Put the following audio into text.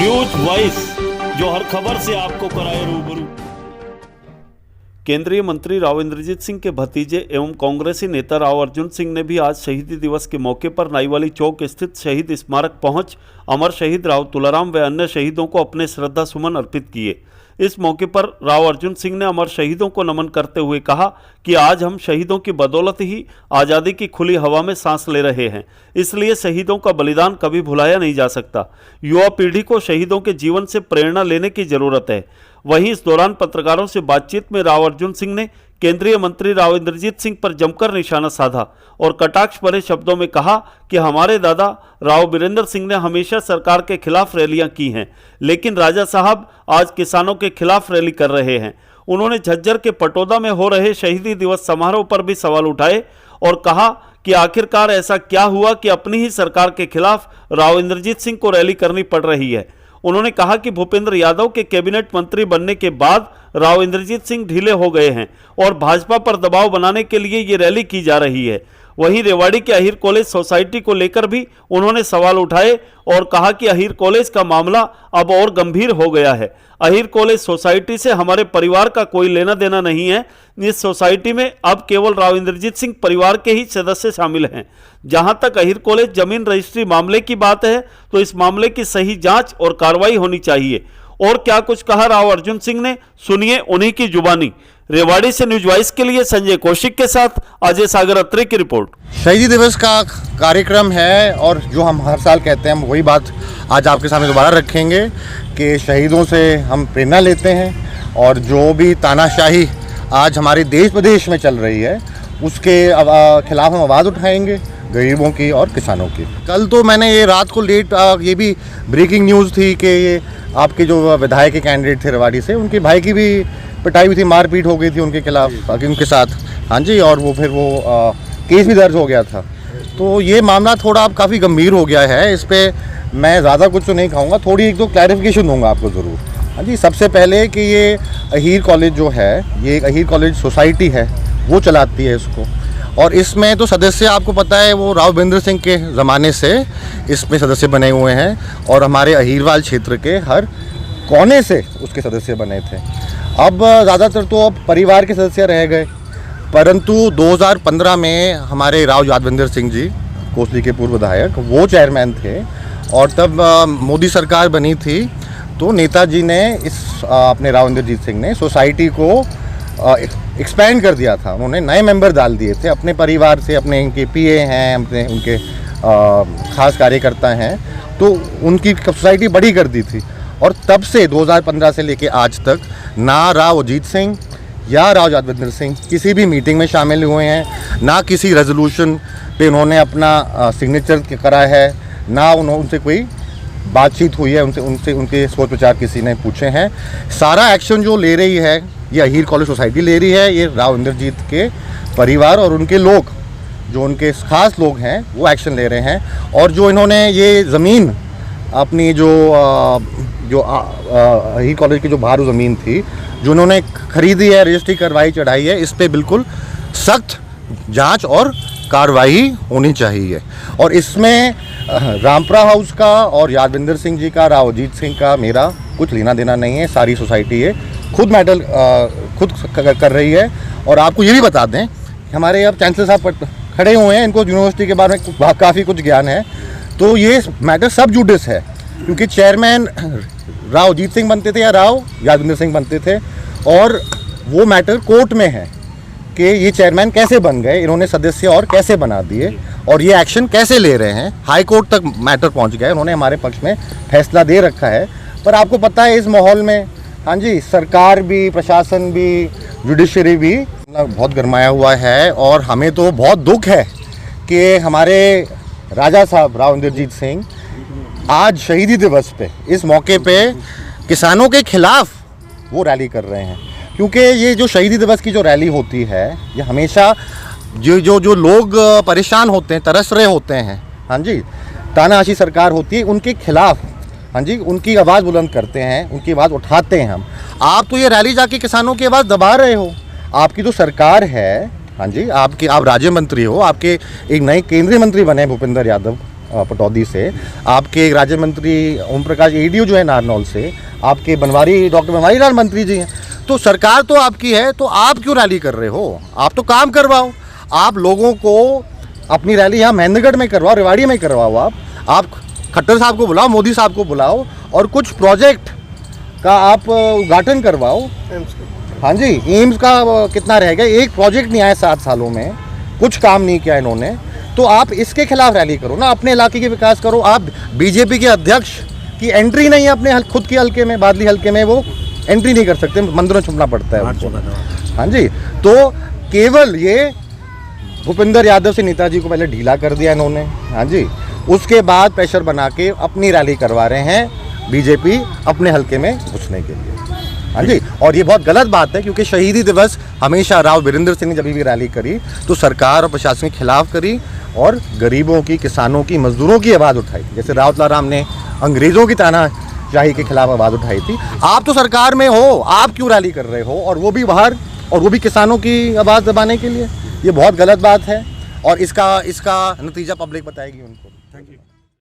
News voice, जो हर खबर से आपको कराए रूबरू। केंद्रीय मंत्री राव इंद्रजीत सिंह के भतीजे एवं कांग्रेसी नेता राव अर्जुन सिंह ने भी आज शहीदी दिवस के मौके पर नाईवाली चौक स्थित शहीद स्मारक पहुंच अमर शहीद राव तुलाराम व अन्य शहीदों को अपने श्रद्धा सुमन अर्पित किए। इस मौके पर राव अर्जुन सिंह ने अमर शहीदों को नमन करते हुए कहा कि आज हम शहीदों की बदौलत ही आज़ादी की खुली हवा में सांस ले रहे हैं, इसलिए शहीदों का बलिदान कभी भुलाया नहीं जा सकता। युवा पीढ़ी को शहीदों के जीवन से प्रेरणा लेने की जरूरत है। वहीं इस दौरान पत्रकारों से बातचीत में राव अर्जुन सिंह ने केंद्रीय मंत्री राव इंद्रजीत सिंह पर जमकर निशाना साधा और कटाक्ष भरे शब्दों में कहा कि हमारे दादा राव बीरेंद्र सिंह ने हमेशा सरकार के खिलाफ रैलियां की हैं, लेकिन राजा साहब आज किसानों के खिलाफ रैली कर रहे हैं। उन्होंने झज्जर के पटोदा में हो रहे शहीदी दिवस समारोह पर भी सवाल उठाए और कहा कि आखिरकार ऐसा क्या हुआ कि अपनी ही सरकार के खिलाफ राव इंद्रजीत सिंह को रैली करनी पड़ रही है। उन्होंने कहा कि भूपेंद्र यादव के कैबिनेट मंत्री बनने के बाद राव इंद्रजीत सिंह ढीले हो गए हैं और भाजपा पर दबाव बनाने के लिए ये रैली की जा रही है। वहीं रेवाड़ी के अहीर कॉलेज सोसाइटी को लेकर भी उन्होंने सवाल उठाए और कहा कि अहीर कॉलेज का मामला अब और गंभीर हो गया है। अहीर कॉलेज सोसाइटी से हमारे परिवार का कोई लेना देना नहीं है। इस सोसाइटी में अब केवल राव इंद्रजीत सिंह परिवार के ही सदस्य शामिल हैं। जहां तक अहीर कॉलेज जमीन रजिस्ट्री मामले की बात है तो इस मामले की सही जांच और कार्रवाई होनी चाहिए। और क्या कुछ कहा राव अर्जुन सिंह ने, सुनिए उन्हीं की जुबानी। रेवाड़ी से न्यूज वॉइस के लिए संजय कौशिक के साथ अजय सागर अत्री की रिपोर्ट। शहीदी दिवस का कार्यक्रम है और जो हम हर साल कहते हैं हम वही बात आज आपके सामने दोबारा रखेंगे कि शहीदों से हम प्रेरणा लेते हैं और जो भी तानाशाही आज हमारे देश प्रदेश में चल रही है उसके खिलाफ हम आवाज़ उठाएंगे, गरीबों की और किसानों की। कल तो मैंने ये रात को लेट ये भी ब्रेकिंग न्यूज़ थी कि ये आपके जो विधायक के कैंडिडेट थे रेवाड़ी से, उनके भाई की भी पिटाई हुई थी, मारपीट हो गई थी उनके खिलाफ उनके साथ। हाँ जी, और वो फिर वो केस भी दर्ज हो गया था। तो ये मामला थोड़ा अब काफ़ी गंभीर हो गया है। इस पर मैं ज़्यादा कुछ तो नहीं कहूँगा, थोड़ी एक दो क्लैरिफिकेशन दूंगा आपको ज़रूर। हाँ जी, सबसे पहले कि ये अहीर कॉलेज जो है, ये अहीर कॉलेज सोसाइटी है, वो चलाती है इसको। और इसमें तो सदस्य आपको पता है वो राव बीरेंद्र सिंह के ज़माने से इसमें सदस्य बने हुए हैं और हमारे अहीरवाल क्षेत्र के हर कोने से उसके सदस्य बने थे। अब ज़्यादातर तो अब परिवार के सदस्य रह गए, परंतु 2015 में हमारे राव यादवेंद्र सिंह जी, कोसली के पूर्व विधायक, वो चेयरमैन थे और तब मोदी सरकार बनी थी तो नेताजी ने अपने राव इंद्रजीत सिंह ने सोसाइटी को एक्सपेंड कर दिया था। उन्होंने नए मेंबर डाल दिए थे अपने परिवार से, अपने इनके पीए हैं, अपने उनके खास कार्यकर्ता हैं, तो उनकी सोसाइटी बड़ी कर दी थी। और तब से 2015 से लेके आज तक ना राव अजीत सिंह या राव यादवेंद्र सिंह किसी भी मीटिंग में शामिल हुए हैं, ना किसी रेजोल्यूशन पे उन्होंने अपना सिग्नेचर करा है, ना उनसे कोई बातचीत हुई है, उनसे उनके सोच विचार किसी ने पूछे हैं। सारा एक्शन जो ले रही है ये अहीर कॉलेज सोसाइटी ले रही है, ये राव इंद्रजीत के परिवार और उनके लोग, जो उनके खास लोग हैं, वो एक्शन ले रहे हैं। और जो इन्होंने ये ज़मीन अपनी जो अहीर कॉलेज की जो बाहर ज़मीन थी जो उन्होंने खरीदी है, रजिस्ट्री करवाई, चढ़ाई है, इस पर बिल्कुल सख्त जांच और कार्रवाई होनी चाहिए। और इसमें रामपुरा हाउस का और यादवेंद्र सिंह जी का, राव अजीत सिंह का मेरा कुछ लेना देना नहीं है। सारी सोसाइटी ये खुद मैटर खुद कर रही है। और आपको ये भी बता दें, हमारे अब चांसलर साहब खड़े हुए हैं, इनको यूनिवर्सिटी के बारे में काफ़ी कुछ ज्ञान है। तो ये मैटर सब जुडिस है, क्योंकि चेयरमैन राव अजीत सिंह बनते थे या राव यादवेंद्र सिंह बनते थे, और वो मैटर कोर्ट में है कि ये चेयरमैन कैसे बन गए, इन्होंने सदस्य और कैसे बना दिए और ये एक्शन कैसे ले रहे हैं। हाई कोर्ट तक मैटर पहुंच गया है, उन्होंने हमारे पक्ष में फैसला दे रखा है। पर आपको पता है इस माहौल में, हाँ जी, सरकार भी, प्रशासन भी, जुडिशरी भी बहुत गरमाया हुआ है। और हमें तो बहुत दुख है कि हमारे राजा साहब राव इंद्रजीत सिंह आज शहीदी दिवस पे, इस मौके पे किसानों के खिलाफ वो रैली कर रहे हैं। क्योंकि ये जो शहीदी दिवस की जो रैली होती है, ये हमेशा जो लोग परेशान होते हैं, तरस रहे होते हैं, हाँ जी, तानाशाही सरकार होती है, उनके खिलाफ, हाँ जी, उनकी आवाज़ बुलंद करते हैं, उनकी आवाज़ उठाते हैं हम। आप तो ये रैली जाके किसानों की आवाज़ दबा रहे हो। आपकी जो सरकार है, हाँ जी, आप राज्य मंत्री हो, आपके एक नए केंद्रीय मंत्री बने भूपेंद्र यादव, पटौदी से, आपके राज्य मंत्री ओम प्रकाश एडीओ जो है नारनौल से, आपके डॉक्टर बनवारी लाल मंत्री जी हैं। तो सरकार तो आपकी है, तो आप क्यों रैली कर रहे हो? आप तो काम करवाओ। आप लोगों को अपनी रैली यहाँ महेंद्रगढ़ में करवाओ, रेवाड़ी में करवाओ। आप खट्टर साहब को बुलाओ, मोदी साहब को बुलाओ और कुछ प्रोजेक्ट का आप उद्घाटन करवाओ। हाँ जी, एम्स का कितना रह गया? एक प्रोजेक्ट नहीं आया 7 सालों में, कुछ काम नहीं किया इन्होंने। तो आप इसके खिलाफ रैली करो ना, अपने इलाके के विकास करो। आप बीजेपी के अध्यक्ष की एंट्री नहीं है अपने खुद के हल्के में, बादली हल्के में, वो एंट्री नहीं कर सकते, मंदिरों छुपना पड़ता है उनको। हाँ जी, तो केवल ये भूपेंद्र यादव से नेताजी को पहले ढीला कर दिया इन्होंने। हाँ जी, उसके बाद प्रेशर बना के अपनी रैली करवा रहे हैं बीजेपी अपने हल्के में घुसने के लिए। हाँ जी, और ये बहुत गलत बात है, क्योंकि शहीदी दिवस हमेशा राव वीरेंद्र सिंह ने जब भी रैली करी तो सरकार और प्रशासन के खिलाफ करी और गरीबों की, किसानों की, मजदूरों की आवाज़ उठाई। जैसे राव तुलाराम ने अंग्रेज़ों की तानाशाही के खिलाफ आवाज़ उठाई थी। आप तो सरकार में हो, आप क्यों रैली कर रहे हो? और वो भी बाहर, और वो भी किसानों की आवाज़ दबाने के लिए। ये बहुत गलत बात है और इसका नतीजा पब्लिक बताएगी उनको। Thank you.